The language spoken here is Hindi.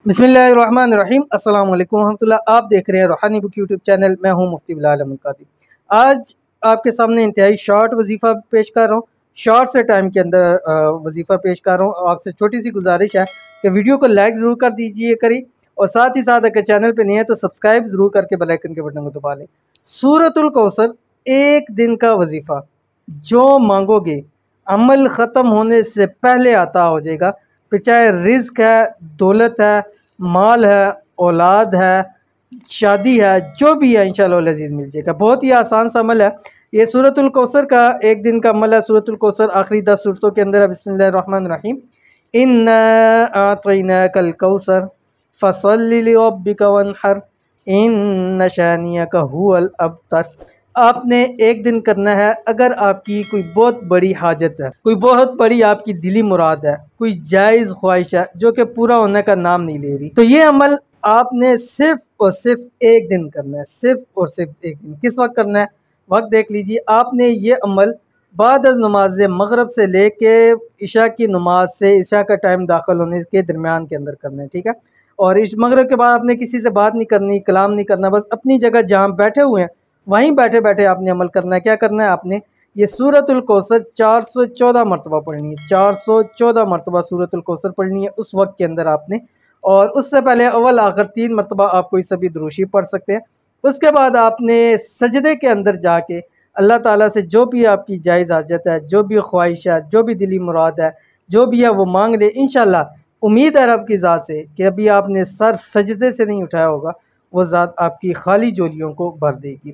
बिस्मिल्लाहिर्रहमानिर्रहीम। अस्सलाम वालेकुम रहमतुल्लाह। आप देख रहे हैं रूहानी बुक यूट्यूब चैनल। मैं हूं मुफ्ती बिलाल अहमद कादी। आज आपके सामने इंतहाई शॉर्ट वजीफ़ा पेश कर रहा हूं। शॉर्ट से टाइम के अंदर वजीफ़ा पेश कर रहा हूं। आपसे छोटी सी गुजारिश है कि वीडियो को लाइक ज़रूर कर दीजिए करी, और साथ ही साथ अगर चैनल पर नहीं है तो सब्सक्राइब ज़रूर करके बेल आइकन के बटन को दबा लें। सूरतुल कौसर, एक दिन का वजीफ़ा, जो मांगोगे अमल ख़त्म होने से पहले अता हो जाएगा। फिर चाहे रिज़्क है, दौलत है, माल है, औलाद है, शादी है, जो भी है इंशाअल्लाह अज़ीज़ मिल जाएगा। बहुत ही आसान सा अमल है ये। सूरतुल कौसर का एक दिन का अमल है। सूरतुल कौसर आखिरी 10 सूरतों के अंदर है। बिस्मिल्लाहिर्रहमानिर्रहीम। इन्ना अअतैनाकल कौसर फसल्लि लिरब्बिका वन्हर इन्न शानियका हुवल अबतर। आपने एक दिन करना है। अगर आपकी कोई बहुत बड़ी हाजत है, कोई बहुत बड़ी आपकी दिली मुराद है, कोई जायज़ ख्वाहिश है जो कि पूरा होने का नाम नहीं ले रही, तो ये अमल आपने सिर्फ और सिर्फ एक दिन करना है। सिर्फ और सिर्फ एक दिन। किस वक्त करना है? वक्त देख लीजिए। आपने ये अमल बाद अज़ नमाज मगरब से लेके इशा की नमाज से इशा का टाइम दाखिल होने के दरमियान के अंदर करना है, ठीक है। और इस मगरब के बाद आपने किसी से बात नहीं करनी, कलाम नहीं करना, बस अपनी जगह जहाँ बैठे हुए हैं वहीं बैठे बैठे आपने अमल करना है। क्या करना है? आपने ये सूरतुल कौसर 414 मरतबा पढ़नी है। 414 मरतबा सूरतुल कौसर पढ़नी है उस वक्त के अंदर आपने। और उससे पहले अव्वल आखिर 3 मरतबा आप कोई सभी दुरूशी पढ़ सकते हैं। उसके बाद आपने सजदे के अंदर जाके अल्लाह ताला से जो भी आपकी जायज़ हाजत है, जो भी ख्वाहिश है, जो भी दिली मुराद है, जो भी है वो मांग ले। इंशाअल्लाह उम्मीद है रब की ज़ात से कि अभी आपने सर सजदे से नहीं उठाया होगा, वो ज़ात आपकी खाली झोलियों को भर देगी।